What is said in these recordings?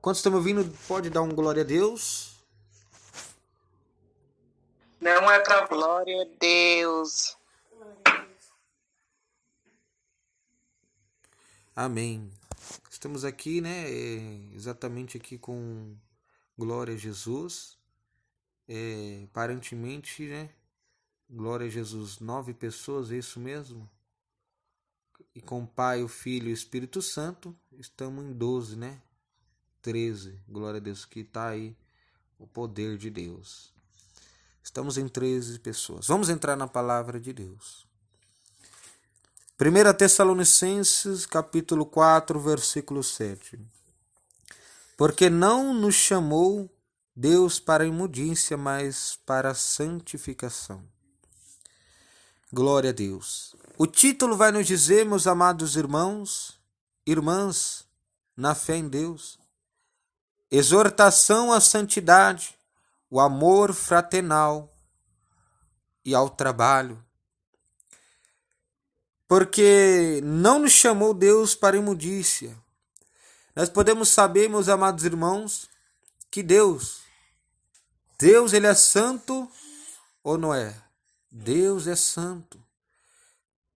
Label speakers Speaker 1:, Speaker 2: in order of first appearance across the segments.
Speaker 1: Quantos estão me ouvindo, pode dar um glória a Deus?
Speaker 2: Não é para glória a Deus.
Speaker 1: Amém. Estamos aqui, né? Exatamente aqui com glória a Jesus. Aparentemente, né? Glória a Jesus, 9 pessoas, é isso mesmo? E com o Pai, o Filho e o Espírito Santo, estamos em 12, né? 13, glória a Deus, que está aí o poder de Deus. Estamos em 13 pessoas. Vamos entrar na palavra de Deus. 1 Tessalonicenses, capítulo 4, versículo 7. Porque não nos chamou Deus para a imundícia, mas para a santificação. Glória a Deus. O título vai nos dizer, meus amados irmãos, irmãs, na fé em Deus, exortação à santidade, o amor fraternal e ao trabalho. Porque não nos chamou Deus para a imundícia. Nós podemos saber, meus amados irmãos, que Deus ele é santo ou não é? Deus é santo.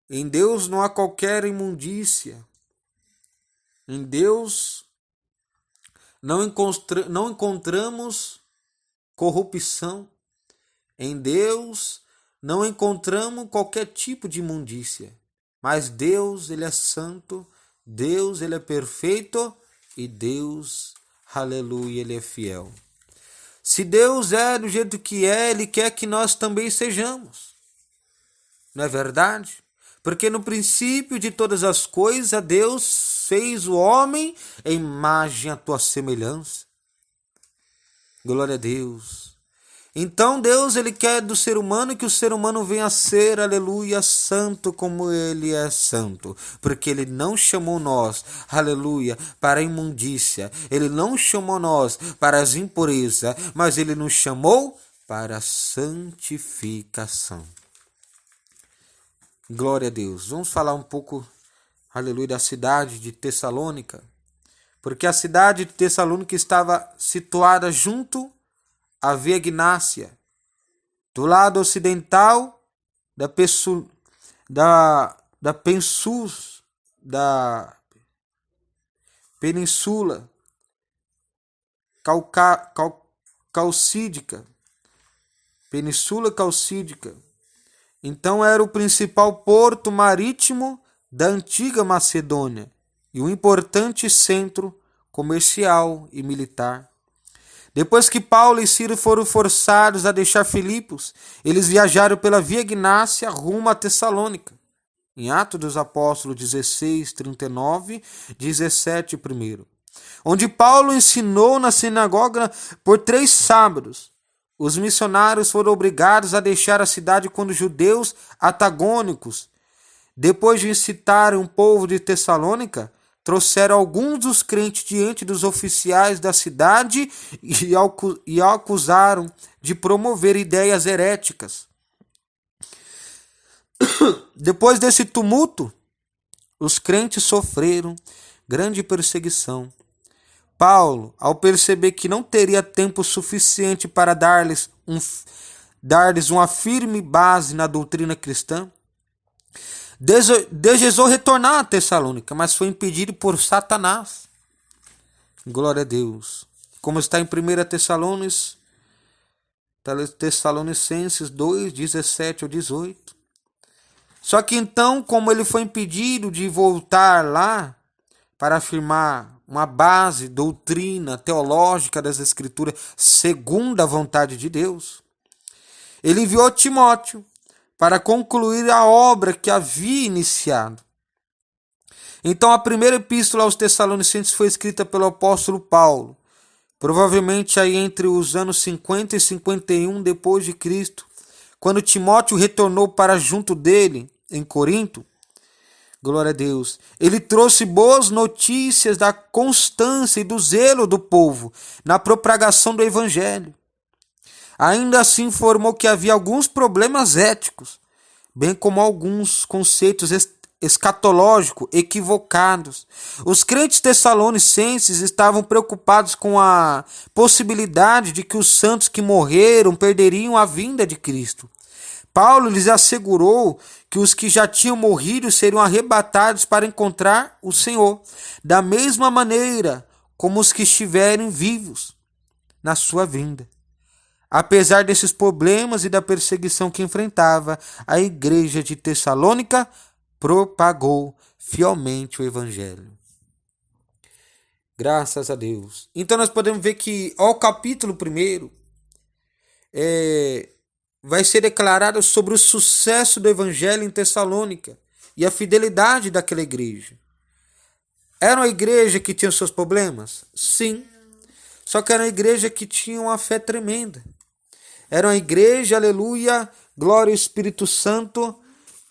Speaker 1: Em Deus não há qualquer imundícia. Em Deus não encontramos corrupção. Em Deus não encontramos qualquer tipo de imundícia. Mas Deus, ele é santo, Deus, ele é perfeito e Deus, aleluia, ele é fiel. Se Deus é do jeito que é, ele quer que nós também sejamos. Não é verdade? Porque no princípio de todas as coisas, Deus fez o homem em imagem à tua semelhança. Glória a Deus. Então Deus, ele quer do ser humano que o ser humano venha a ser, aleluia, santo como ele é santo. Porque ele não chamou nós, aleluia, para a imundícia. Ele não chamou nós para as impurezas, mas ele nos chamou para a santificação. Glória a Deus. Vamos falar um pouco, aleluia, da cidade de Tessalônica. Porque a cidade de Tessalônica estava situada junto a Via Ignácia, do lado ocidental da Península Calcídica. Península Calcídica. Então era o principal porto marítimo da antiga Macedônia e um importante centro comercial e militar. Depois que Paulo e Ciro foram forçados a deixar Filipos, eles viajaram pela Via Ignácia rumo a Tessalônica. Em Atos dos Apóstolos 16, 39, 17 primeiro. Onde Paulo ensinou na sinagoga por 3 sábados. Os missionários foram obrigados a deixar a cidade quando os judeus antagônicos, depois de incitarem o povo de Tessalônica, trouxeram alguns dos crentes diante dos oficiais da cidade e acusaram de promover ideias heréticas. Depois desse tumulto, os crentes sofreram grande perseguição. Paulo, ao perceber que não teria tempo suficiente para dar-lhes uma firme base na doutrina cristã, desejou retornar a Tessalônica, mas foi impedido por Satanás. Glória a Deus. Como está em 1 Tessalonicenses 2, 17 ao 18. Só que então, como ele foi impedido de voltar lá para afirmar uma base, doutrina teológica das Escrituras, segundo a vontade de Deus, ele enviou Timóteo para concluir a obra que havia iniciado. Então a primeira epístola aos Tessalonicenses foi escrita pelo apóstolo Paulo, provavelmente aí entre os anos 50 e 51 depois de Cristo, quando Timóteo retornou para junto dele em Corinto. Glória a Deus. Ele trouxe boas notícias da constância e do zelo do povo na propagação do evangelho. Ainda assim informou que havia alguns problemas éticos, bem como alguns conceitos escatológico equivocados. Os crentes tessalonicenses estavam preocupados com a possibilidade de que os santos que morreram perderiam a vinda de Cristo. Paulo lhes assegurou que os que já tinham morrido seriam arrebatados para encontrar o Senhor, da mesma maneira como os que estiverem vivos na sua vinda. Apesar desses problemas e da perseguição que enfrentava, a igreja de Tessalônica propagou fielmente o evangelho. Graças a Deus. Então nós podemos ver que ao capítulo 1 vai ser declarado sobre o sucesso do evangelho em Tessalônica e a fidelidade daquela igreja. Era uma igreja que tinha seus problemas? Sim. Só que era uma igreja que tinha uma fé tremenda. Era uma igreja, aleluia, glória ao Espírito Santo,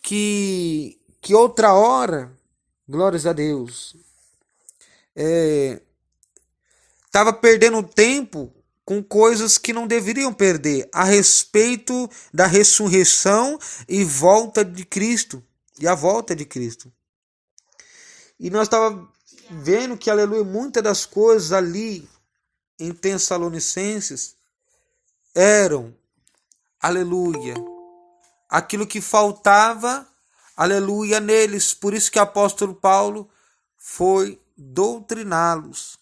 Speaker 1: que outra hora, glórias a Deus, estava perdendo tempo com coisas que não deveriam perder a respeito da ressurreição e volta de Cristo, e a volta de Cristo. E nós estávamos vendo que, aleluia, muitas das coisas ali em Tessalonicenses eram, aleluia, aquilo que faltava, aleluia, neles. Por isso que o apóstolo Paulo foi doutriná-los.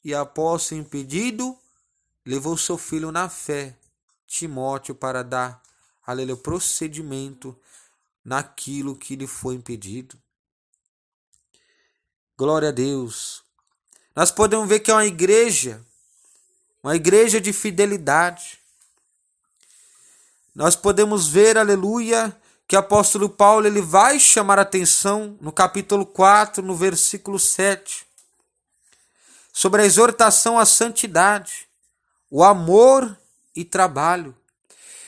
Speaker 1: E após ser impedido, levou seu filho na fé, Timóteo, para dar, aleluia, procedimento naquilo que lhe foi impedido. Glória a Deus. Nós podemos ver que é uma igreja de fidelidade. Nós podemos ver, aleluia, que o apóstolo Paulo ele vai chamar a atenção no capítulo 4, no versículo 7, sobre a exortação à santidade, o amor e trabalho.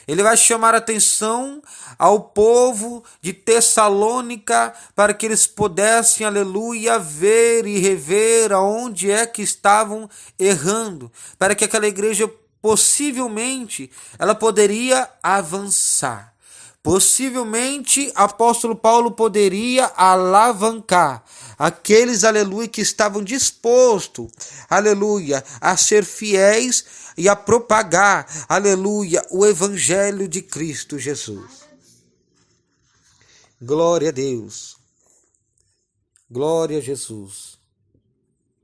Speaker 1: Ele vai chamar a atenção ao povo de Tessalônica para que eles pudessem, aleluia, ver e rever aonde é que estavam errando, para que aquela igreja possivelmente ela poderia avançar. Possivelmente, apóstolo Paulo poderia alavancar aqueles, aleluia, que estavam dispostos, aleluia, a ser fiéis e a propagar, aleluia, o evangelho de Cristo Jesus. Glória a Deus. Glória a Jesus.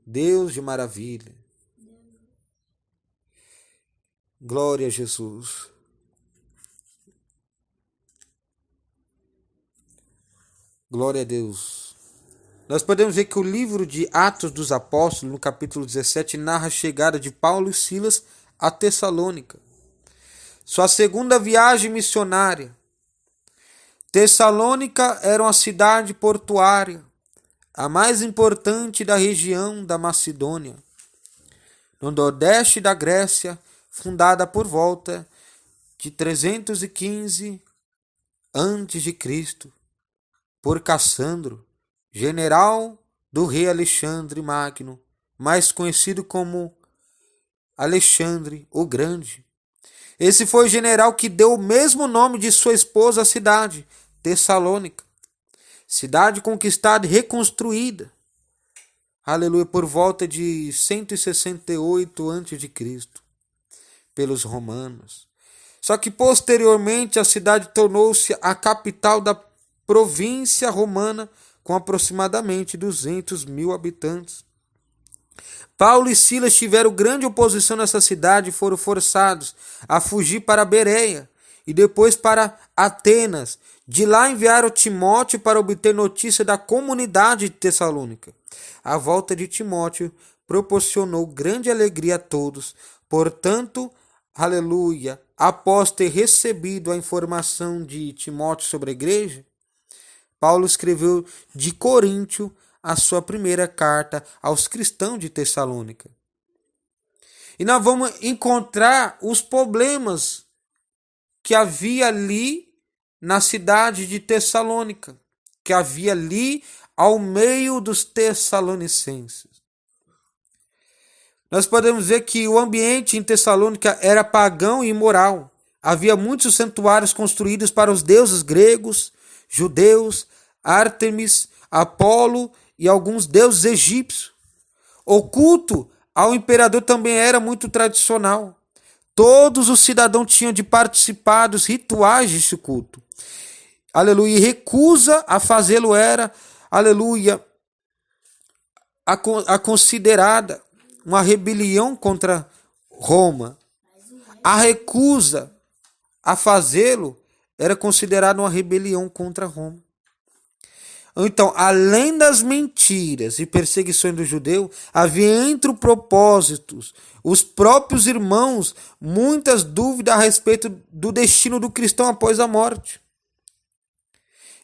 Speaker 1: Deus de maravilha. Glória a Jesus. Glória a Deus. Nós podemos ver que o livro de Atos dos Apóstolos, no capítulo 17, narra a chegada de Paulo e Silas a Tessalônica. Sua segunda viagem missionária. Tessalônica era uma cidade portuária, a mais importante da região da Macedônia, no nordeste da Grécia, fundada por volta de 315 a.C., por Cassandro, general do rei Alexandre Magno, mais conhecido como Alexandre o Grande. Esse foi o general que deu o mesmo nome de sua esposa à cidade, Tessalônica, cidade conquistada e reconstruída, aleluia, por volta de 168 a.C., pelos romanos. Só que posteriormente a cidade tornou-se a capital da província romana, com aproximadamente 200.000 habitantes. Paulo e Silas tiveram grande oposição nessa cidade e foram forçados a fugir para Bereia e depois para Atenas. De lá enviaram Timóteo para obter notícia da comunidade de Tessalônica. A volta de Timóteo proporcionou grande alegria a todos. Portanto, aleluia, após ter recebido a informação de Timóteo sobre a igreja, Paulo escreveu de Coríntio a sua primeira carta aos cristãos de Tessalônica. E nós vamos encontrar os problemas que havia ali na cidade de Tessalônica, que havia ali ao meio dos tessalonicenses. Nós podemos ver que o ambiente em Tessalônica era pagão e imoral. Havia muitos santuários construídos para os deuses gregos, judeus, Ártemis, Apolo e alguns deuses egípcios. O culto ao imperador também era muito tradicional. Todos os cidadãos tinham de participar dos rituais desse culto. Aleluia. E recusa a fazê-lo era, aleluia, a considerada uma rebelião contra Roma. A recusa a fazê-lo era considerada uma rebelião contra Roma. Então, além das mentiras e perseguições do judeu, havia entre os propósitos, os próprios irmãos, muitas dúvidas a respeito do destino do cristão após a morte.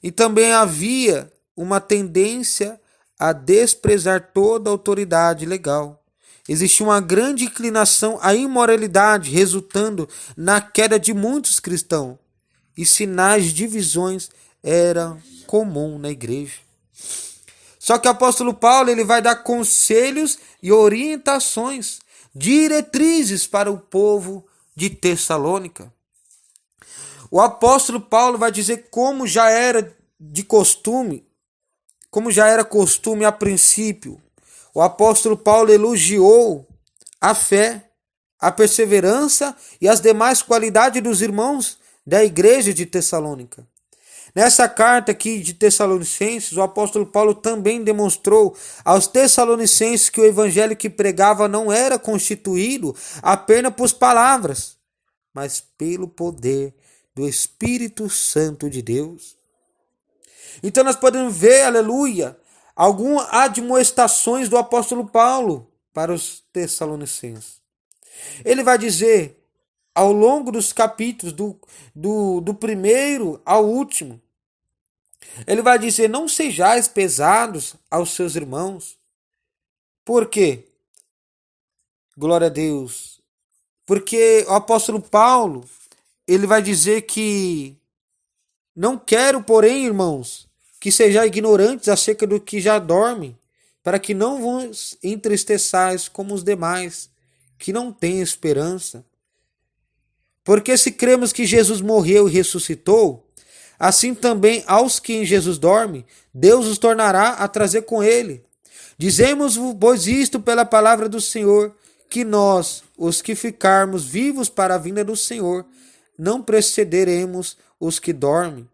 Speaker 1: E também havia uma tendência a desprezar toda a autoridade legal. Existia uma grande inclinação à imoralidade, resultando na queda de muitos cristãos. E sinais de divisões eram comum na igreja. Só que o apóstolo Paulo ele vai dar conselhos e orientações, diretrizes para o povo de Tessalônica. O apóstolo Paulo vai dizer como já era costume a princípio. O apóstolo Paulo elogiou a fé, a perseverança e as demais qualidades dos irmãos da igreja de Tessalônica. Nessa carta aqui de Tessalonicenses, o apóstolo Paulo também demonstrou aos Tessalonicenses que o evangelho que pregava não era constituído apenas por palavras, mas pelo poder do Espírito Santo de Deus. Então nós podemos ver, aleluia, algumas admoestações do apóstolo Paulo para os Tessalonicenses. Ele vai dizer, ao longo dos capítulos, do primeiro ao último, ele vai dizer, não sejais pesados aos seus irmãos. Por quê? Glória a Deus. Porque o apóstolo Paulo, ele vai dizer que não quero, porém, irmãos, que sejais ignorantes acerca do que já dormem, para que não vos entristeçais como os demais, que não têm esperança. Porque se cremos que Jesus morreu e ressuscitou, assim também aos que em Jesus dormem, Deus os tornará a trazer com ele. Dizemos-vos, pois, isto pela palavra do Senhor, que nós, os que ficarmos vivos para a vinda do Senhor, não precederemos os que dormem.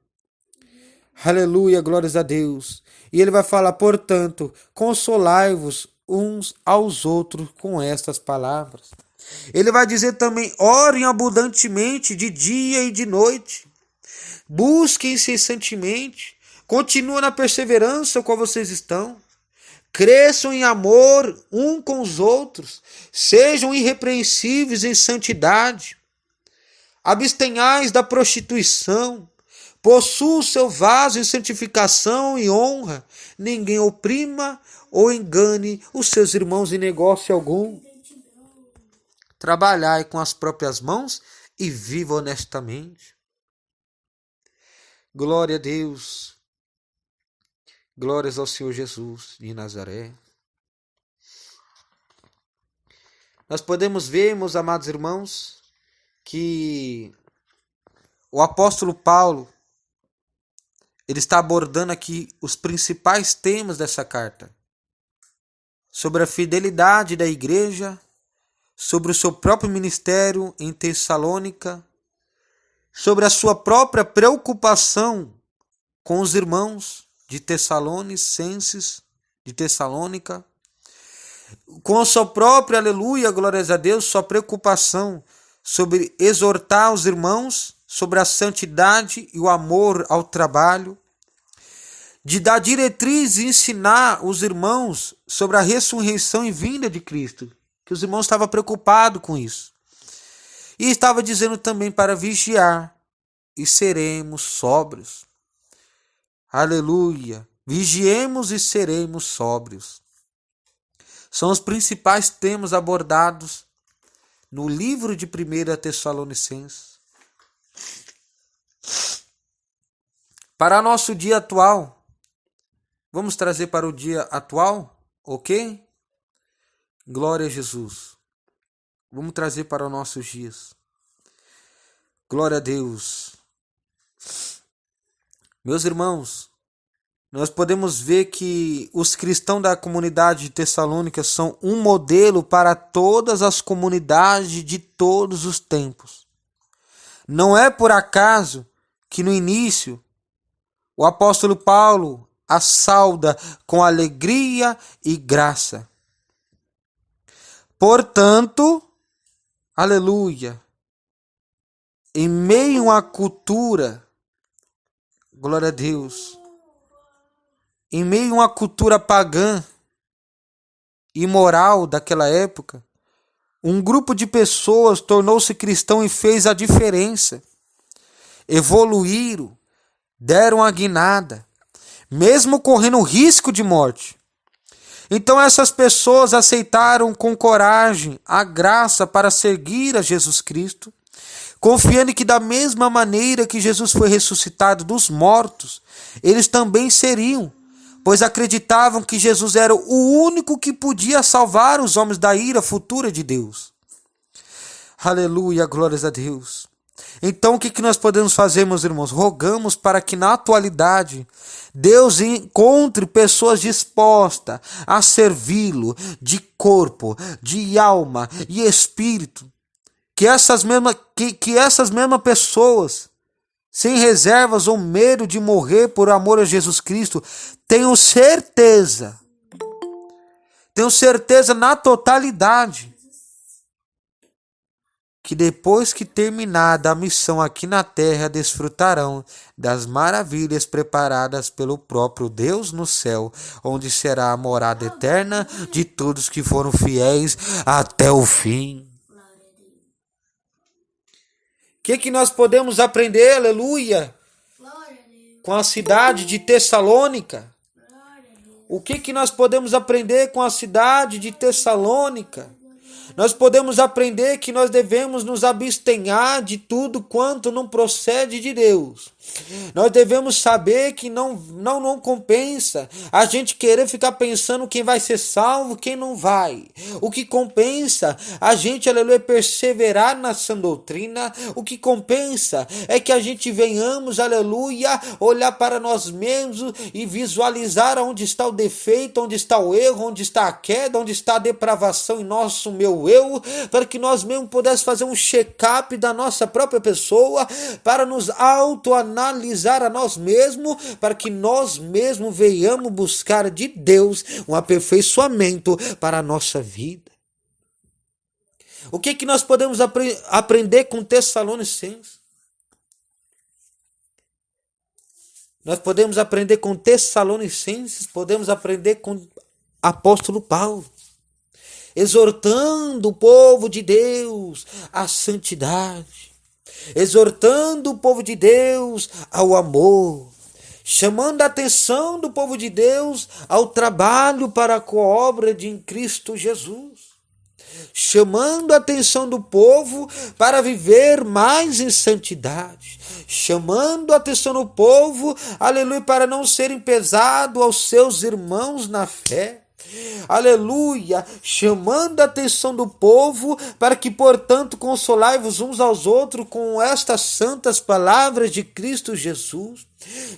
Speaker 1: Aleluia, glórias a Deus. E ele vai falar, portanto, consolai-vos uns aos outros com estas palavras. Ele vai dizer também, orem abundantemente de dia e de noite. Busquem incessantemente. Continuem na perseverança com vocês estão. Cresçam em amor um com os outros. Sejam irrepreensíveis em santidade. Abstenhais da prostituição. Possuam o seu vaso em santificação e honra. Ninguém oprima ou engane os seus irmãos em negócio algum. Trabalhai com as próprias mãos e viva honestamente. Glória a Deus. Glórias ao Senhor Jesus de Nazaré. Nós podemos ver, meus amados irmãos, que o apóstolo Paulo, ele está abordando aqui os principais temas dessa carta. Sobre a fidelidade da igreja, sobre o seu próprio ministério em Tessalônica, sobre a sua própria preocupação com os irmãos de Tessalonicenses, de Tessalônica, com a sua própria, aleluia, glórias a Deus, sua preocupação sobre exortar os irmãos, sobre a santidade e o amor ao trabalho, de dar diretriz e ensinar os irmãos sobre a ressurreição e vinda de Cristo, que os irmãos estavam preocupados com isso. E estava dizendo também para vigiar e seremos sóbrios. Aleluia! Vigiemos e seremos sóbrios. São os principais temas abordados no livro de 1 Tessalonicenses. Para nosso dia atual, vamos trazer para o dia atual, ok? Glória a Jesus. Vamos trazer para os nossos dias. Glória a Deus. Meus irmãos, nós podemos ver que os cristãos da comunidade de Tessalônica são um modelo para todas as comunidades de todos os tempos. Não é por acaso que no início o apóstolo Paulo a sauda com alegria e graça. Portanto, aleluia, em meio à cultura, glória a Deus, em meio a uma cultura pagã, imoral daquela época, um grupo de pessoas tornou-se cristão e fez a diferença. Evoluíram, deram a guinada, mesmo correndo risco de morte. Então essas pessoas aceitaram com coragem a graça para seguir a Jesus Cristo, confiando que da mesma maneira que Jesus foi ressuscitado dos mortos, eles também seriam, pois acreditavam que Jesus era o único que podia salvar os homens da ira futura de Deus. Aleluia, glórias a Deus. Então o que nós podemos fazer, meus irmãos? Rogamos para que na atualidade Deus encontre pessoas dispostas a servi-lo de corpo, de alma e espírito. Que essas mesmas pessoas, sem reservas ou medo de morrer por amor a Jesus Cristo, tenham certeza na totalidade, que depois que terminada a missão aqui na terra, desfrutarão das maravilhas preparadas pelo próprio Deus no céu, onde será a morada eterna de todos que foram fiéis até o fim. O que nós podemos aprender, aleluia, com a cidade de Tessalônica? O que nós podemos aprender com a cidade de Tessalônica? Nós podemos aprender que nós devemos nos abstenhar de tudo quanto não procede de Deus. Nós devemos saber que não compensa a gente querer ficar pensando quem vai ser salvo, quem não vai. O que compensa a gente, aleluia, perseverar na sã doutrina. O que compensa é que a gente venhamos, aleluia, olhar para nós mesmos e visualizar onde está o defeito, onde está o erro, onde está a queda, onde está a depravação em nosso meu eu, para que nós mesmos pudéssemos fazer um check-up da nossa própria pessoa, para nos autoanalisar a nós mesmos, para que nós mesmos venhamos buscar de Deus um aperfeiçoamento para a nossa vida. O que nós podemos aprender com Tessalonicenses? Nós podemos aprender com Tessalonicenses, podemos aprender com apóstolo Paulo, exortando o povo de Deus à santidade, exortando o povo de Deus ao amor, chamando a atenção do povo de Deus ao trabalho para a obra de Cristo Jesus, chamando a atenção do povo para viver mais em santidade, chamando a atenção do povo, aleluia, para não serem pesados aos seus irmãos na fé. Aleluia, chamando a atenção do povo para que, portanto, consolai-vos uns aos outros com estas santas palavras de Cristo Jesus,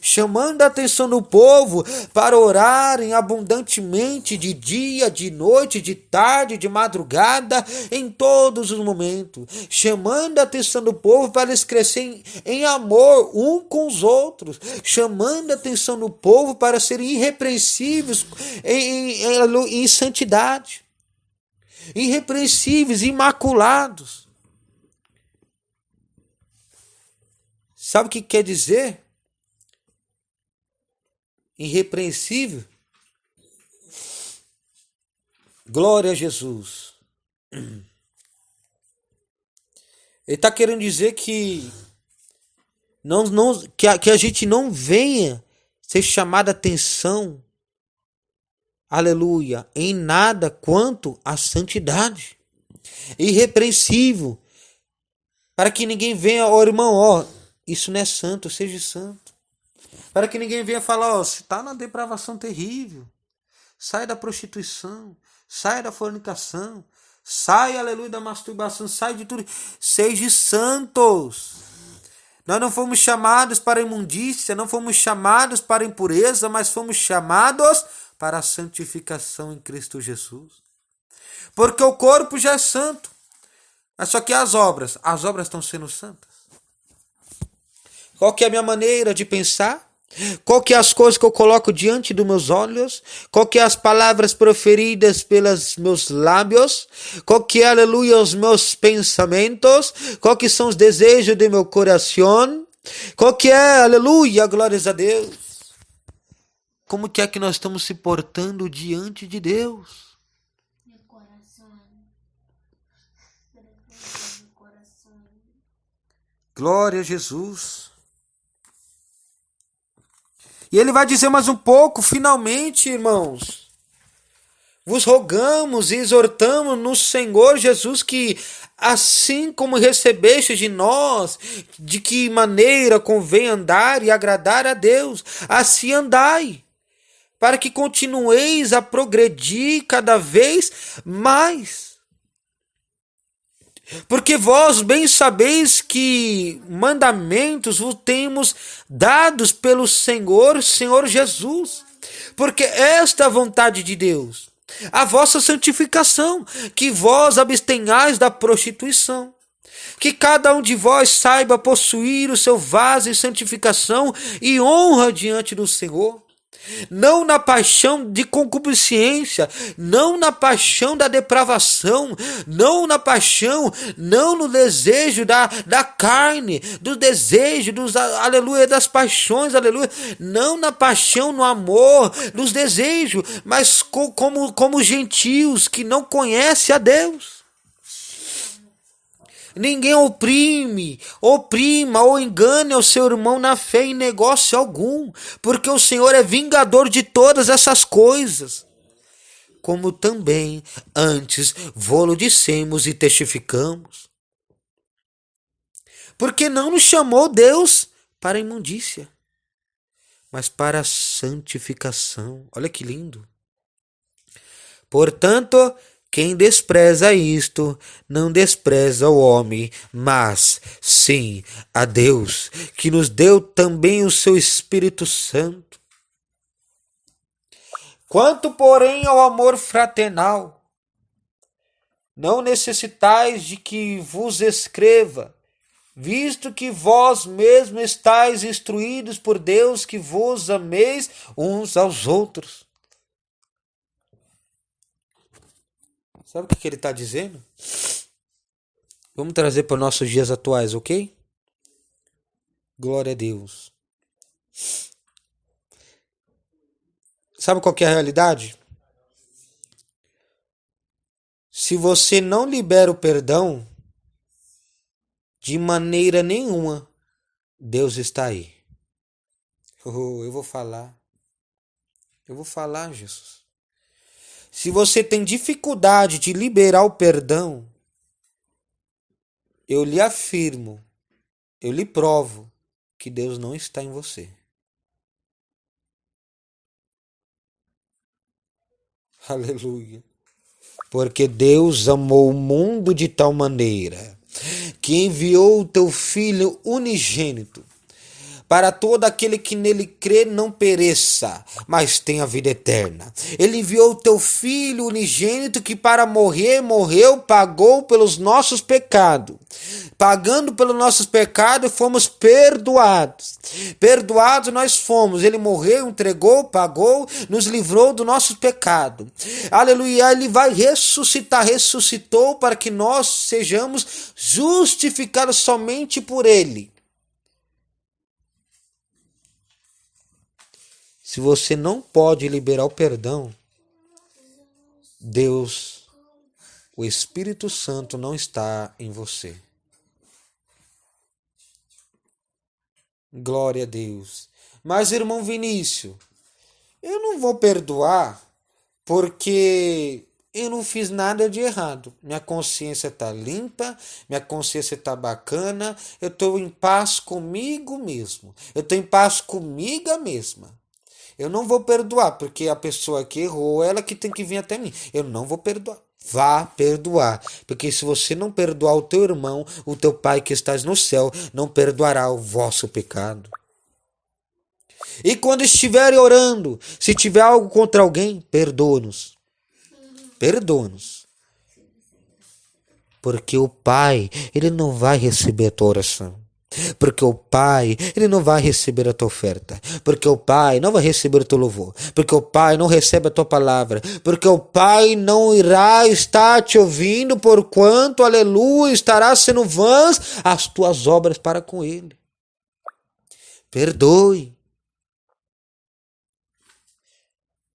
Speaker 1: chamando a atenção do povo para orarem abundantemente de dia, de noite, de tarde, de madrugada, em todos os momentos, chamando a atenção do povo para eles crescerem em amor um com os outros, chamando a atenção do povo para serem irrepreensíveis em santidade, irrepreensíveis, imaculados. Sabe o que quer dizer? Irrepreensível? Glória a Jesus. Ele está querendo dizer que que a gente não venha ser chamado a atenção, aleluia, em nada quanto à santidade. Irrepreensível. Para que ninguém venha, irmão, isso não é santo, seja santo. Para que ninguém venha falar, você está na depravação terrível. Sai da prostituição, sai da fornicação, sai, aleluia, da masturbação, sai de tudo. Sejam santos. Nós não fomos chamados para a imundícia, não fomos chamados para a impureza, mas fomos chamados para a santificação em Cristo Jesus. Porque o corpo já é santo. Mas só que as obras estão sendo santas. Qual que é a minha maneira de pensar? Qual que é as coisas que eu coloco diante dos meus olhos? Qual que é as palavras proferidas pelos meus lábios? Qual que é, aleluia, os meus pensamentos? Qual que são os desejos do meu coração? Qual que é, aleluia, glórias a Deus? Como que é que nós estamos se portando diante de Deus? Glória a Jesus. E ele vai dizer mais um pouco, finalmente, irmãos, vos rogamos e exortamos no Senhor Jesus que, assim como recebeste de nós, de que maneira convém andar e agradar a Deus, assim andai, para que continueis a progredir cada vez mais. Porque vós bem sabeis que mandamentos vos temos dados pelo Senhor Jesus. Porque esta é a vontade de Deus, a vossa santificação, que vós abstenhais da prostituição. Que cada um de vós saiba possuir o seu vaso em santificação e honra diante do Senhor. Não na paixão de concupiscência, não na paixão da depravação, não na paixão, não no desejo da carne, do desejo, aleluia, das paixões, aleluia, não na paixão, no amor, nos desejos, mas como gentios que não conhecem a Deus. Ninguém oprima ou engane o seu irmão na fé em negócio algum, porque o Senhor é vingador de todas essas coisas. Como também antes vô-lo dissemos e testificamos. Porque não nos chamou Deus para a imundícia, mas para a santificação. Olha que lindo. Portanto, quem despreza isto, não despreza o homem, mas sim a Deus, que nos deu também o seu Espírito Santo. Quanto, porém, ao amor fraternal, não necessitais de que vos escreva, visto que vós mesmos estáis instruídos por Deus, que vos ameis uns aos outros. Sabe o que ele está dizendo? Vamos trazer para os nossos dias atuais, ok? Glória a Deus. Sabe qual que é a realidade? Se você não libera o perdão, de maneira nenhuma, Deus está aí. Eu vou falar, Jesus. Se você tem dificuldade de liberar o perdão, eu lhe afirmo, eu lhe provo que Deus não está em você. Aleluia. Porque Deus amou o mundo de tal maneira que enviou o teu Filho unigênito, para todo aquele que nele crê não pereça, mas tenha vida eterna. Ele enviou o teu Filho unigênito que para morreu, pagou pelos nossos pecados. Pagando pelos nossos pecados, fomos perdoados. Perdoados nós fomos. Ele morreu, entregou, pagou, nos livrou do nosso pecado. Aleluia, ele vai ressuscitar, ressuscitou para que nós sejamos justificados somente por ele. Se você não pode liberar o perdão, Deus, o Espírito Santo não está em você. Glória a Deus. Mas, irmão Vinícius, eu não vou perdoar porque eu não fiz nada de errado. Minha consciência está limpa, minha consciência está bacana, eu estou em paz comigo mesmo. Eu estou em paz comigo mesma. Eu não vou perdoar, porque a pessoa que errou, ela que tem que vir até mim. Eu não vou perdoar. Vá perdoar. Porque se você não perdoar o teu irmão, o teu pai que estás no céu não perdoará o vosso pecado. E quando estiverem orando, se tiver algo contra alguém, perdoa-nos. Perdoa-nos. Porque o Pai, ele não vai receber a tua oração. Porque o Pai, ele não vai receber a tua oferta. Porque o Pai não vai receber o teu louvor. Porque o Pai não recebe a tua palavra. Porque o Pai não irá estar te ouvindo, porquanto, aleluia, estará sendo vãs as tuas obras para com ele. Perdoe.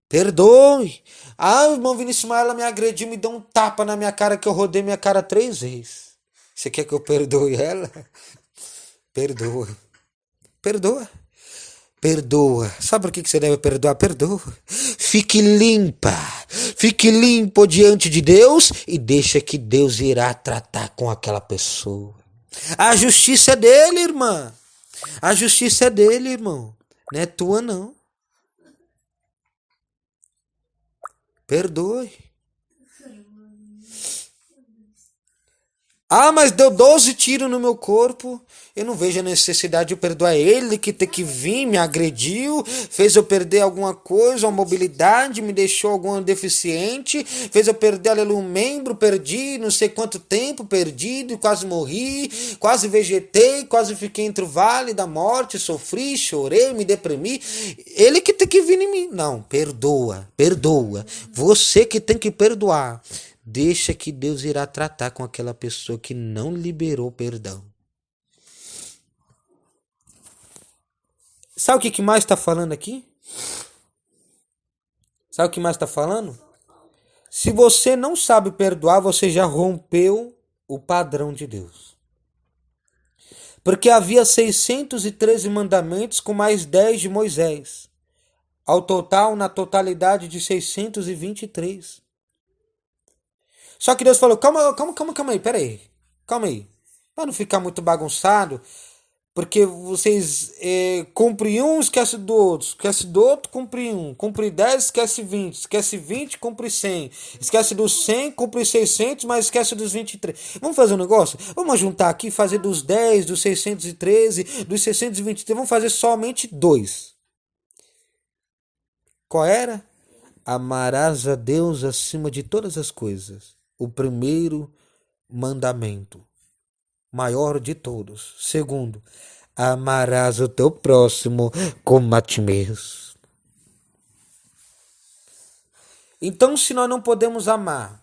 Speaker 1: Perdoe. Ah, o irmão Vinícius Maia, ela me agrediu, me deu um tapa na minha cara que eu rodei minha cara 3 vezes. Você quer que eu perdoe ela? Perdoa. Perdoa. Perdoa. Sabe por que você deve perdoar? Perdoa. Fique limpa. Fique limpo diante de Deus e deixa que Deus irá tratar com aquela pessoa. A justiça é dele, irmã. A justiça é dele, irmão. Não é tua, não. Perdoe. Ah, mas deu 12 tiros no meu corpo. Eu não vejo a necessidade de eu perdoar ele, que tem que vir, me agrediu, fez eu perder alguma coisa, uma mobilidade, me deixou alguma deficiente, fez eu perder, aleluia, um membro, perdi não sei quanto tempo, perdido, quase morri, quase vegetei, quase fiquei entre o vale da morte, sofri, chorei, me deprimi. Ele que tem que vir em mim. Não, perdoa, perdoa. Você que tem que perdoar. Deixa que Deus irá tratar com aquela pessoa que não liberou perdão. Sabe o que mais está falando aqui? Sabe o que mais está falando? Se você não sabe perdoar, você já rompeu o padrão de Deus. Porque havia 613 mandamentos com mais 10 de Moisés. Ao total, na totalidade de 623. Só que Deus falou, calma aí, peraí. Calma aí. Para não ficar muito bagunçado, porque vocês cumprem um, esquece do outro, cumpre um. Cumpre 10, esquece 20, cumpre 100. Esquece dos 100, cumpre 600, mas esquece dos 23. Vamos fazer um negócio? Vamos juntar aqui, fazer dos 10, dos 613, dos 623, vamos fazer somente 2. Qual era? Amarás a Deus acima de todas as coisas. O primeiro mandamento, maior de todos. Segundo, amarás o teu próximo como a ti mesmo. Então, se nós não podemos amar,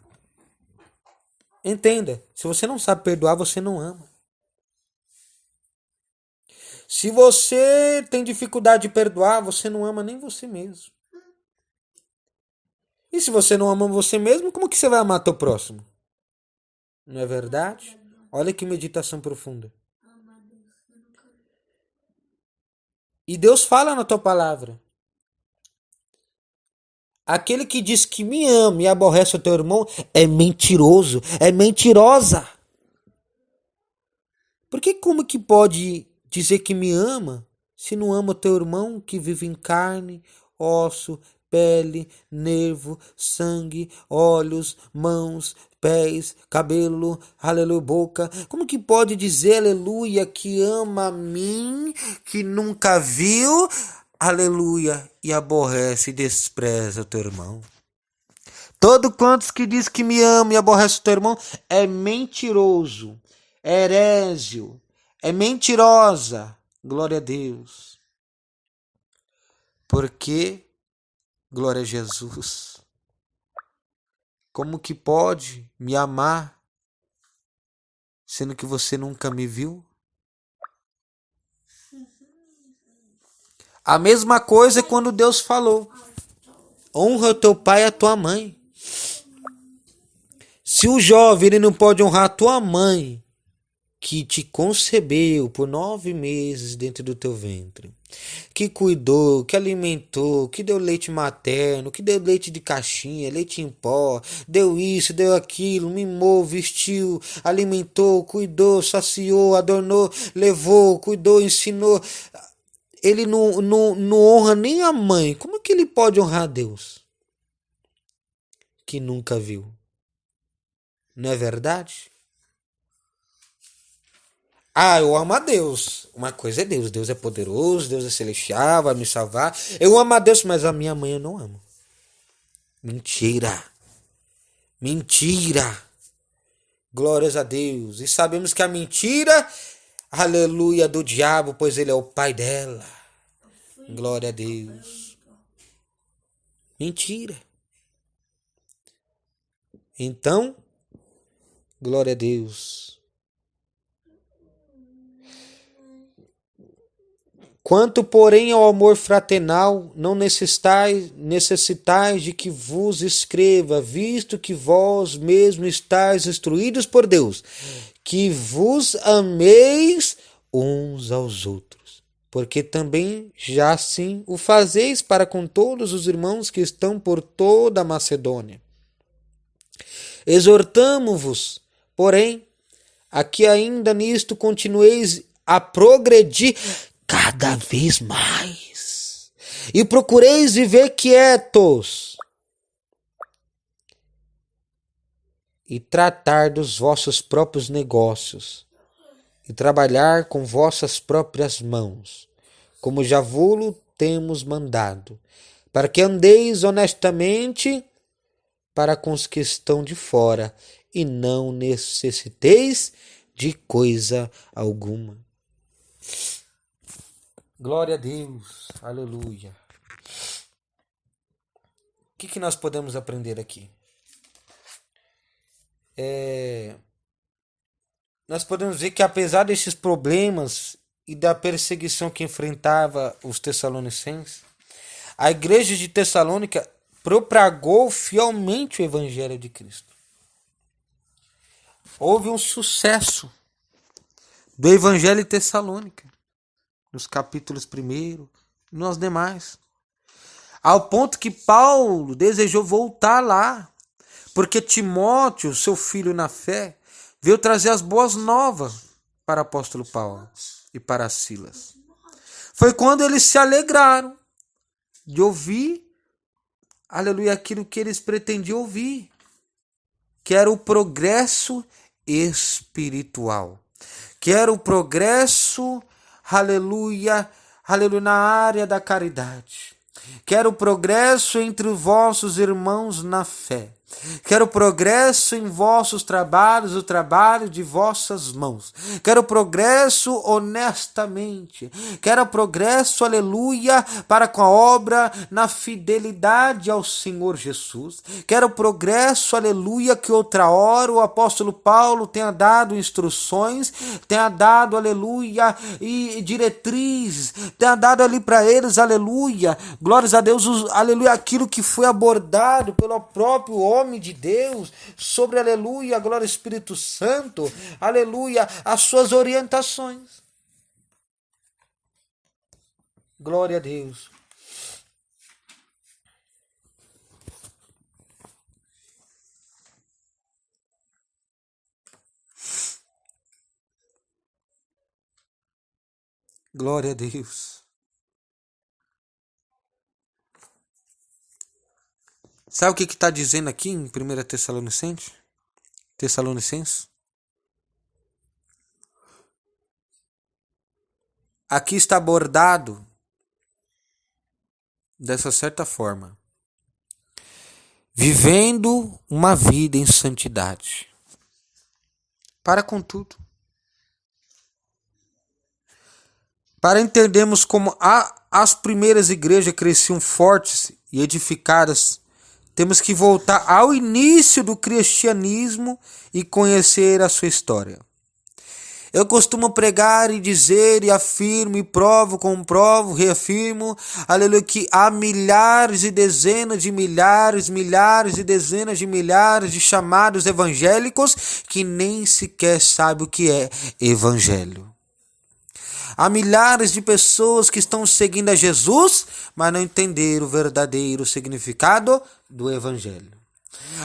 Speaker 1: entenda, se você não sabe perdoar, você não ama. Se você tem dificuldade de perdoar, você não ama nem você mesmo. E se você não ama você mesmo, como que você vai amar teu próximo? Não é verdade? Olha que meditação profunda. E Deus fala na tua palavra. Aquele que diz que me ama e aborrece o teu irmão é mentiroso, é mentirosa. Porque como que pode dizer que me ama se não ama o teu irmão que vive em carne, osso, pele, nervo, sangue, olhos, mãos, pés, cabelo, aleluia, boca? Como que pode dizer, aleluia, que ama a mim, que nunca viu, aleluia, e aborrece e despreza o teu irmão? Todo quantos que diz que me ama e aborrece o teu irmão é mentiroso, é herésio, é mentirosa. Glória a Deus. Porque, glória a Jesus, como que pode me amar, sendo que você nunca me viu? A mesma coisa é quando Deus falou, honra o teu pai e a tua mãe. Se o jovem ele não pode honrar a tua mãe, que te concebeu por 9 meses dentro do teu ventre, que cuidou, que alimentou, que deu leite materno, que deu leite de caixinha, leite em pó, deu isso, deu aquilo, mimou, vestiu, alimentou, cuidou, saciou, adornou, levou, cuidou, ensinou. Ele não honra nem a mãe. Como é que ele pode honrar a Deus? Que nunca viu. Não é verdade? Ah, eu amo a Deus. Uma coisa é Deus. Deus é poderoso, Deus é celestial, vai me salvar. Eu amo a Deus, mas a minha mãe eu não amo. Mentira. Mentira. Glórias a Deus. E sabemos que a mentira, aleluia, do diabo, pois ele é o pai dela. Glória a Deus. Mentira. Então, glória a Deus. Quanto, porém, ao amor fraternal, não necessitais de que vos escreva, visto que vós mesmos estáis instruídos por Deus, que vos ameis uns aos outros, porque também já assim o fazeis para com todos os irmãos que estão por toda a Macedônia. Exortamo-vos, porém, a que ainda nisto continueis a progredir cada vez mais, e procureis viver quietos e tratar dos vossos próprios negócios e trabalhar com vossas próprias mãos, como já vos temos mandado, para que andeis honestamente para com os que estão de fora e não necessiteis de coisa alguma. Glória a Deus, aleluia. O que nós podemos aprender aqui? Nós podemos ver que apesar desses problemas e da perseguição que enfrentava os tessalonicenses, a igreja de Tessalônica propagou fielmente o evangelho de Cristo. Houve um sucesso do evangelho de Tessalônica, nos capítulos 1 e nos demais. Ao ponto que Paulo desejou voltar lá, porque Timóteo, seu filho na fé, veio trazer as boas novas para o apóstolo Paulo e para Silas. Foi quando eles se alegraram de ouvir, aleluia, aquilo que eles pretendiam ouvir, que era o progresso espiritual, que era o progresso, aleluia, aleluia, na área da caridade, que era o progresso entre os vossos irmãos na fé, quero progresso em vossos trabalhos, o trabalho de vossas mãos. Quero progresso honestamente. Quero progresso, aleluia, para com a obra na fidelidade ao Senhor Jesus. Quero progresso, aleluia, que outra hora o apóstolo Paulo tenha dado instruções, tenha dado, aleluia, e diretrizes, tenha dado ali para eles, aleluia, glórias a Deus, aleluia, aquilo que foi abordado pelo próprio homem de Deus, sobre, aleluia, glória ao Espírito Santo, aleluia, as suas orientações. Glória a Deus. Glória a Deus. Sabe o que está dizendo aqui em 1 Tessalonicenses? Aqui está abordado dessa certa forma. Vivendo uma vida em santidade. Para com tudo. Para entendermos como as primeiras igrejas cresciam fortes e edificadas, temos que voltar ao início do cristianismo e conhecer a sua história. Eu costumo pregar e dizer e afirmo e provo, comprovo, reafirmo, aleluia, que há milhares e dezenas de milhares e dezenas de milhares de chamados evangélicos que nem sequer sabem o que é evangelho. Há milhares de pessoas que estão seguindo a Jesus, mas não entenderam o verdadeiro significado do evangelho.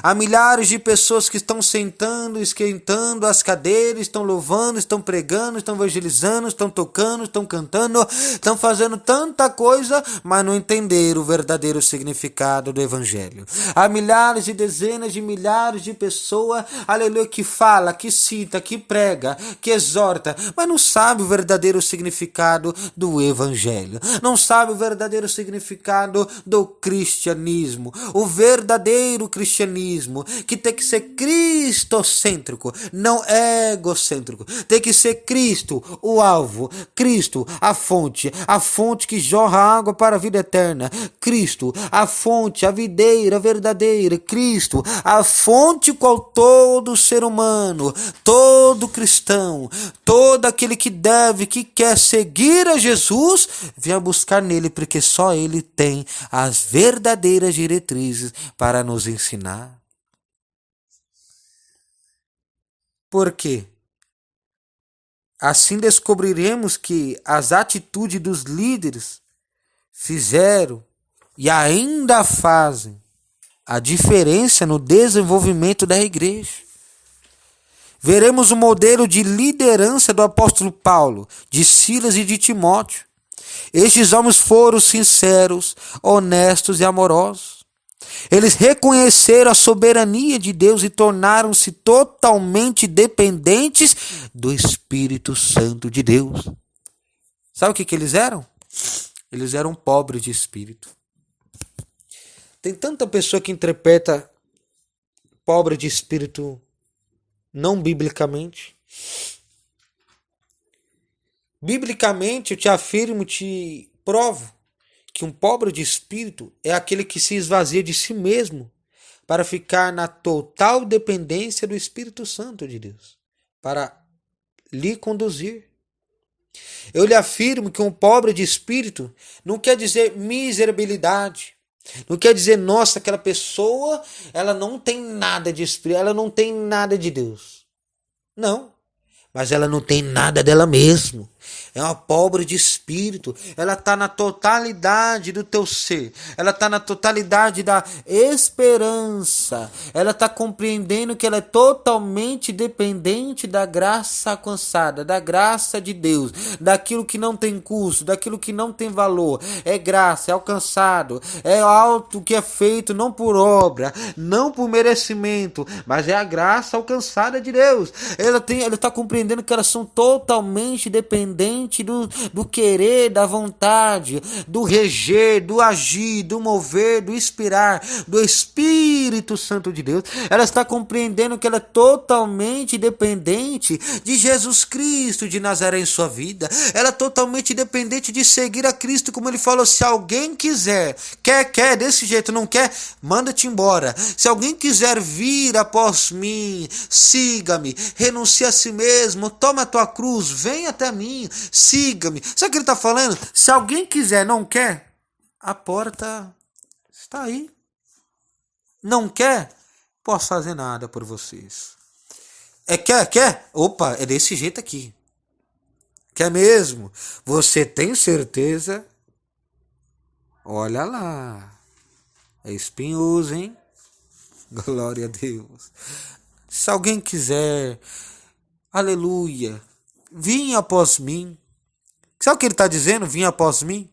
Speaker 1: Há milhares de pessoas que estão sentando, esquentando as cadeiras, estão louvando, estão pregando, estão evangelizando, estão tocando, estão cantando, estão fazendo tanta coisa, mas não entenderam o verdadeiro significado do evangelho. Há milhares e dezenas de milhares de pessoas, aleluia, que fala, que cita, que prega, que exorta, mas não sabe o verdadeiro significado do evangelho. Não sabe o verdadeiro significado do cristianismo. O verdadeiro cristianismo, que tem que ser cristocêntrico, não egocêntrico. Tem que ser Cristo o alvo, Cristo a fonte que jorra água para a vida eterna, Cristo a fonte, a videira verdadeira, Cristo a fonte qual todo ser humano, todo cristão, todo aquele que quer seguir a Jesus, venha buscar nele, porque só ele tem as verdadeiras diretrizes para nos ensinar. Por quê? Assim descobriremos que as atitudes dos líderes fizeram e ainda fazem a diferença no desenvolvimento da igreja. Veremos o modelo de liderança do apóstolo Paulo, de Silas e de Timóteo. Estes homens foram sinceros, honestos e amorosos. Eles reconheceram a soberania de Deus e tornaram-se totalmente dependentes do Espírito Santo de Deus. Sabe o que eles eram? Eles eram pobres de espírito. Tem tanta pessoa que interpreta pobre de espírito não biblicamente. Biblicamente, eu te afirmo, te provo que um pobre de espírito é aquele que se esvazia de si mesmo para ficar na total dependência do Espírito Santo de Deus, para lhe conduzir. Eu lhe afirmo que um pobre de espírito não quer dizer miserabilidade, não quer dizer, nossa, aquela pessoa, ela não tem nada de espírito, ela não tem nada de Deus. Não, mas ela não tem nada dela mesma. É uma pobre de espírito. Ela está na totalidade do teu ser. Ela está na totalidade da esperança. Ela está compreendendo que ela é totalmente dependente da graça alcançada, da graça de Deus, daquilo que não tem custo, daquilo que não tem valor. É graça, é alcançado, é algo que é feito não por obra, não por merecimento, mas é a graça alcançada de Deus. Ela está compreendendo que elas são totalmente dependentes do querer, da vontade, do reger, do agir, do mover, do inspirar, do Espírito Santo de Deus. Ela está compreendendo que ela é totalmente dependente de Jesus Cristo de Nazaré em sua vida. Ela é totalmente dependente de seguir a Cristo, como ele falou, se alguém quiser, quer desse jeito, não quer, manda-te embora. Se alguém quiser vir após mim, siga-me, renuncie a si mesmo, toma a tua cruz, vem até mim, siga-me. Sabe o que ele está falando? Se alguém quiser, não quer, a porta está aí. Não quer? Posso fazer nada por vocês. Quer? Opa, é desse jeito aqui. Quer mesmo? Você tem certeza? Olha lá. É espinhoso, hein? Glória a Deus. Se alguém quiser, aleluia, vim após mim. Sabe o que ele está dizendo? Vim após mim.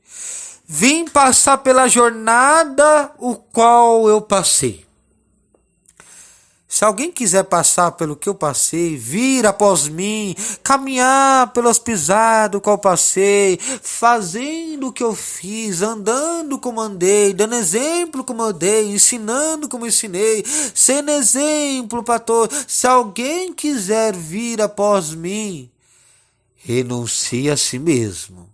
Speaker 1: Vim passar pela jornada o qual eu passei. Se alguém quiser passar pelo que eu passei, vir após mim, caminhar pelas pisadas qual passei, fazendo o que eu fiz, andando como andei, dando exemplo como eu dei, ensinando como ensinei, sendo exemplo para todos. Se alguém quiser vir após mim, renuncie a si mesmo.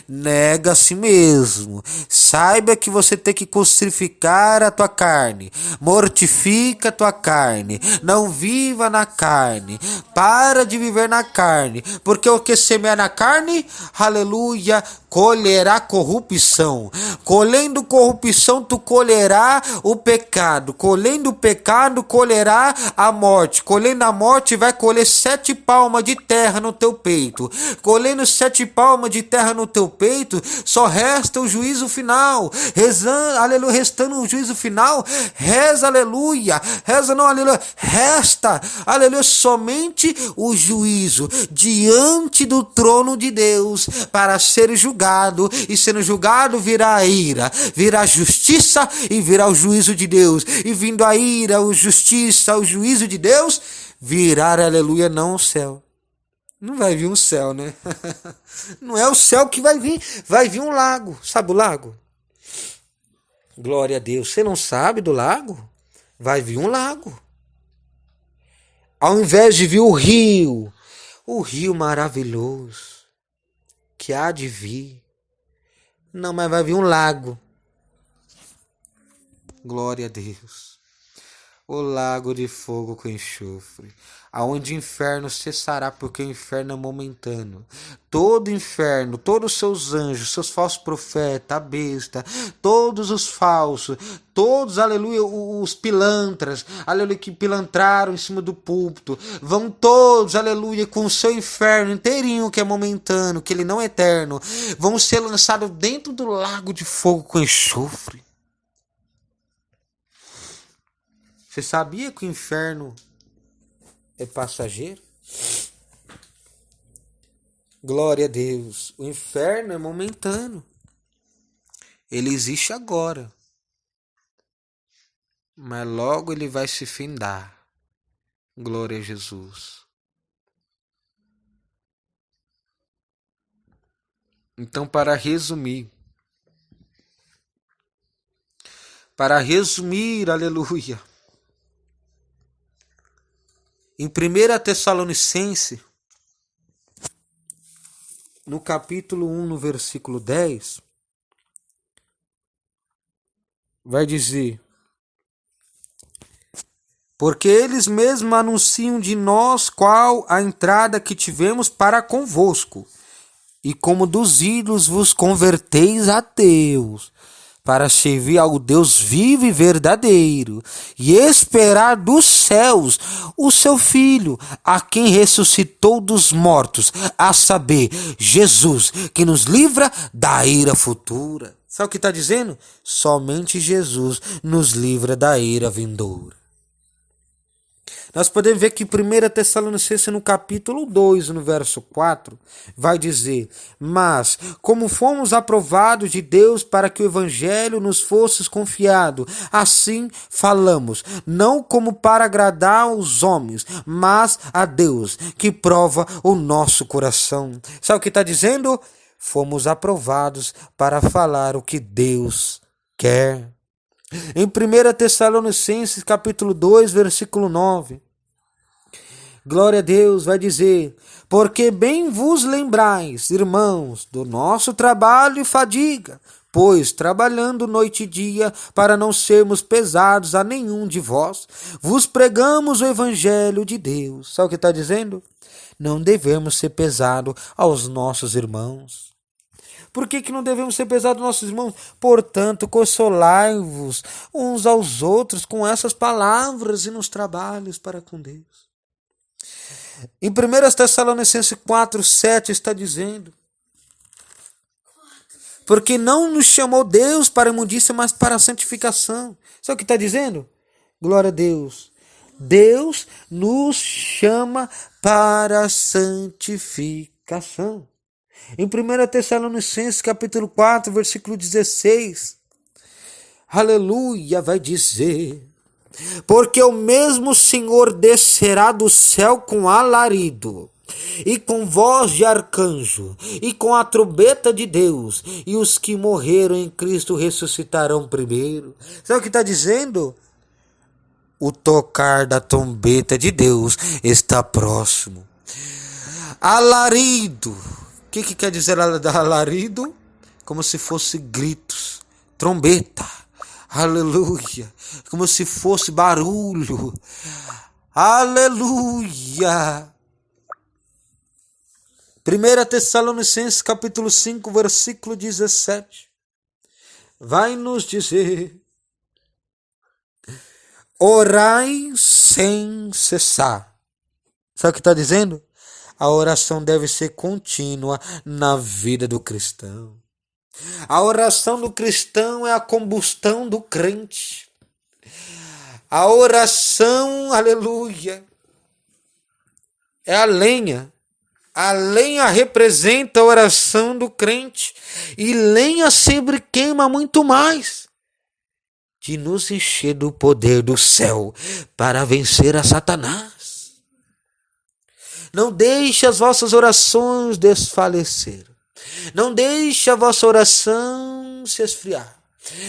Speaker 1: Nega a si mesmo. Saiba que você tem que crucificar a tua carne. Mortifica a tua carne. Não viva na carne. Para de viver na carne. Porque o que semeia na carne, aleluia, colherá corrupção. Colhendo corrupção, tu colherá o pecado. Colhendo o pecado, colherá a morte. Colhendo a morte, vai colher 7 palmas de terra no teu peito. Colhendo 7 palmas de terra no teu peito, só resta o juízo final. Rezando, aleluia, restando o juízo final, reza, aleluia. Reza não, aleluia. Resta, aleluia, somente o juízo diante do trono de Deus para ser julgado, e sendo julgado virá a ira, virá a justiça e virá o juízo de Deus, e vindo a ira, a justiça, o juízo de Deus, virá, aleluia, não o céu. Não vai vir um céu, né? Não é o céu que vai vir um lago. Sabe o lago? Glória a Deus. Você não sabe do lago? Vai vir um lago. Ao invés de vir o rio maravilhoso que há de vir, não, mas vai vir um lago. Glória a Deus. O lago de fogo com enxofre, aonde o inferno cessará, porque o inferno é momentâneo. Todo inferno, todos os seus anjos, seus falsos profetas, a besta, todos os falsos, todos, aleluia, os pilantras, aleluia, que pilantraram em cima do púlpito, vão todos, aleluia, com o seu inferno inteirinho, que é momentâneo, que ele não é eterno, vão ser lançados dentro do lago de fogo com enxofre. Você sabia que o inferno é passageiro? Glória a Deus. O inferno é momentâneo. Ele existe agora. Mas logo ele vai se findar. Glória a Jesus. Então, para resumir, aleluia, em 1 Tessalonicenses, no capítulo 1, no versículo 10, vai dizer: porque eles mesmos anunciam de nós qual a entrada que tivemos para convosco, e como dos ídolos vos converteis a Deus, para servir ao Deus vivo e verdadeiro, e esperar dos céus o seu Filho, a quem ressuscitou dos mortos, a saber, Jesus, que nos livra da ira futura. Sabe o que está dizendo? Somente Jesus nos livra da ira vindoura. Nós podemos ver que 1 Tessalonicenses, no capítulo 2, no verso 4, vai dizer: mas, como fomos aprovados de Deus para que o evangelho nos fosse confiado, assim falamos, não como para agradar aos homens, mas a Deus, que prova o nosso coração. Sabe o que está dizendo? Fomos aprovados para falar o que Deus quer. Em 1 Tessalonicenses, capítulo 2, versículo 9, glória a Deus, vai dizer: porque bem vos lembrais, irmãos, do nosso trabalho e fadiga, pois, trabalhando noite e dia, para não sermos pesados a nenhum de vós, vos pregamos o evangelho de Deus. Sabe o que está dizendo? Não devemos ser pesados aos nossos irmãos. Por que não devemos ser pesados aos nossos irmãos? Portanto, consolai-vos uns aos outros com essas palavras e nos trabalhos para com Deus. Em 1 Tessalonicenses 4, 7 está dizendo: porque não nos chamou Deus para a imundícia, mas para a santificação. Sabe o que está dizendo? Glória a Deus. Deus nos chama para a santificação. Em 1 Tessalonicenses, capítulo 4, versículo 16, aleluia, vai dizer: porque o mesmo Senhor descerá do céu com alarido, e com voz de arcanjo, e com a trombeta de Deus, e os que morreram em Cristo ressuscitarão primeiro. Sabe o que está dizendo? O tocar da trombeta de Deus está próximo. Alarido. O que quer dizer alarido? Como se fosse gritos. Trombeta. Aleluia. Como se fosse barulho. Aleluia. 1 Tessalonicenses capítulo 5, versículo 17. Vai nos dizer: orai sem cessar. Sabe o que está dizendo? A oração deve ser contínua na vida do cristão. A oração do cristão é a combustão do crente. A oração, aleluia, é a lenha. A lenha representa a oração do crente. E lenha sempre queima muito mais. De nos encher do poder do céu para vencer a Satanás. Não deixe as vossas orações desfalecer. Não deixe a vossa oração se esfriar.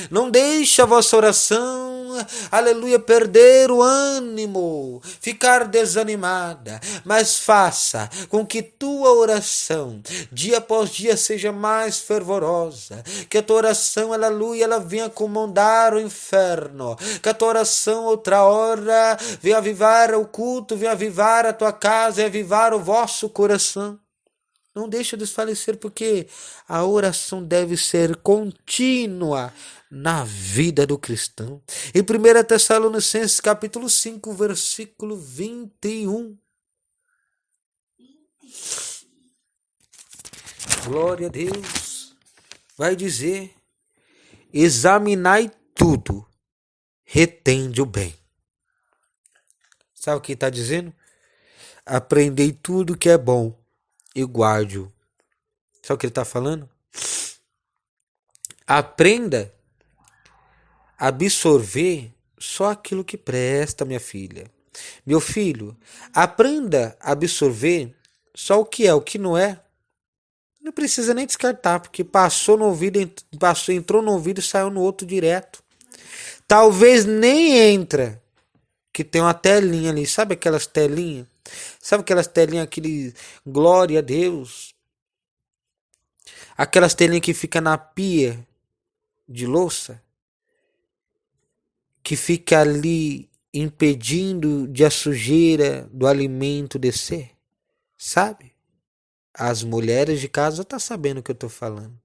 Speaker 1: Não deixe a vossa oração, aleluia, perder o ânimo, ficar desanimada, mas faça com que tua oração, dia após dia, seja mais fervorosa, que a tua oração, aleluia, ela venha comandar o inferno, que a tua oração, outra hora, venha avivar o culto, venha avivar a tua casa, venha avivar o vosso coração. Não deixe desfalecer, porque a oração deve ser contínua na vida do cristão. Em 1 Tessalonicenses capítulo 5, versículo 21. Glória a Deus. Vai dizer: examinai tudo, retende o bem. Sabe o que está dizendo? Aprendei tudo que é bom e guarde-o. Sabe o que ele está falando? Aprenda a absorver só aquilo que presta, minha filha. Meu filho, aprenda a absorver só o que é, o que não é. Não precisa nem descartar, porque passou no ouvido, entrou no ouvido e saiu no outro direto. Talvez nem entra, que tem uma telinha ali, sabe aquelas telinhas? Sabe aquelas telinhas, aquele glória a Deus? Aquelas telinhas que fica na pia de louça, que fica ali impedindo de a sujeira do alimento descer, sabe? As mulheres de casa estão sabendo o que eu estou falando.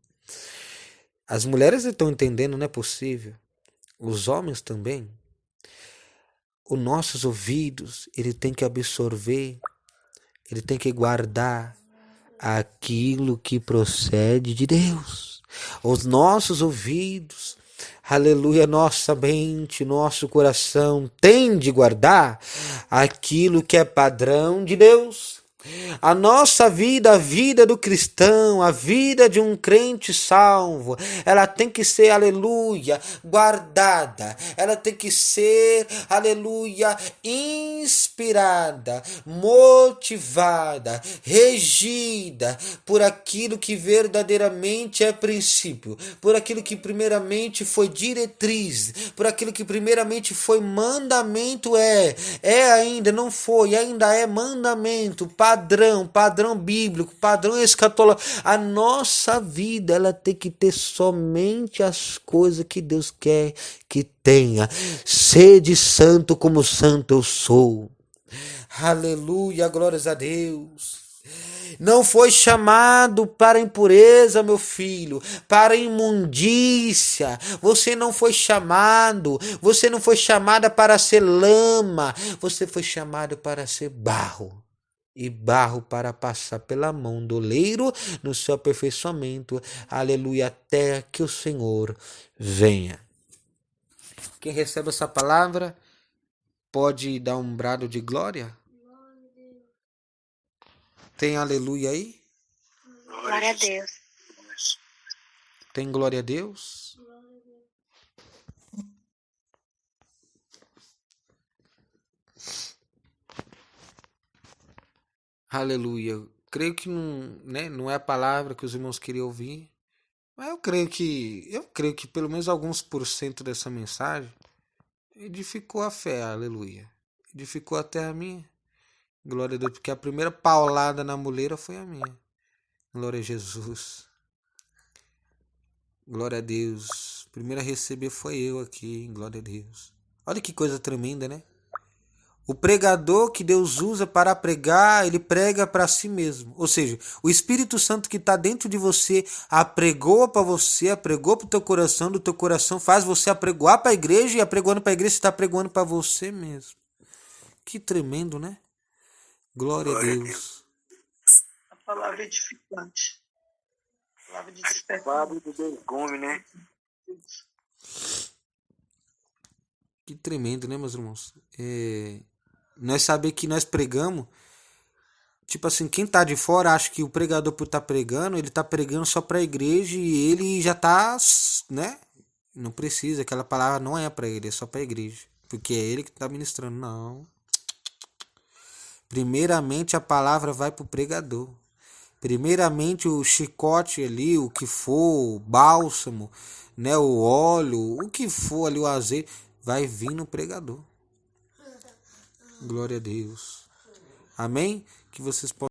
Speaker 1: As mulheres estão entendendo, não é possível. Os homens também. Os nossos ouvidos, ele tem que absorver, ele tem que guardar aquilo que procede de Deus. Os nossos ouvidos, aleluia, nossa mente, nosso coração tem de guardar aquilo que é padrão de Deus. A nossa vida, a vida do cristão, a vida de um crente salvo, ela tem que ser, aleluia, guardada. Ela tem que ser, aleluia, inspirada, motivada, regida por aquilo que verdadeiramente é princípio, por aquilo que primeiramente foi diretriz, por aquilo que primeiramente foi mandamento, ainda, não foi, ainda é mandamento, padrão bíblico, padrão escatológico. A nossa vida, ela tem que ter somente as coisas que Deus quer que tenha. Sede santo como santo eu sou. Aleluia, glórias a Deus. Não foi chamado para impureza, meu filho, para imundícia. Você não foi chamada para ser lama. Você foi chamado para ser barro. E barro para passar pela mão do oleiro no seu aperfeiçoamento. Aleluia, até que o Senhor venha. Quem recebe essa palavra pode dar um brado de glória? Tem aleluia aí?
Speaker 2: Glória a Deus.
Speaker 1: Tem glória a Deus? Aleluia. Creio que não é a palavra que os irmãos queriam ouvir, mas eu creio que pelo menos alguns % dessa mensagem edificou a fé, aleluia. Edificou até a minha. Glória a Deus, porque a primeira paulada na muleira foi a minha. Glória a Jesus. Glória a Deus. Primeiro a receber foi eu aqui, glória a Deus. Olha que coisa tremenda, né? O pregador que Deus usa para pregar, ele prega para si mesmo. Ou seja, o Espírito Santo que está dentro de você apregou para você, apregou para o teu coração, do teu coração faz você apregoar para a igreja, e apregoando para a igreja você está apregoando para você mesmo. Que tremendo, né? Glória a Deus.
Speaker 2: A palavra edificante. A palavra de despertar.
Speaker 3: Palavra do Deus, né?
Speaker 1: Que tremendo, né, meus irmãos? Nós saber que nós pregamos, tipo assim, quem tá de fora acha que o pregador por estar pregando, ele tá pregando só pra igreja e ele já tá, né? Não precisa, aquela palavra não é pra ele, é só pra igreja. Porque é ele que tá ministrando. Não. Primeiramente a palavra vai pro pregador. Primeiramente o chicote ali, o que for, o bálsamo, né, o óleo, o que for ali, o azeite, vai vir no pregador. Glória a Deus. Amém? Que vocês possam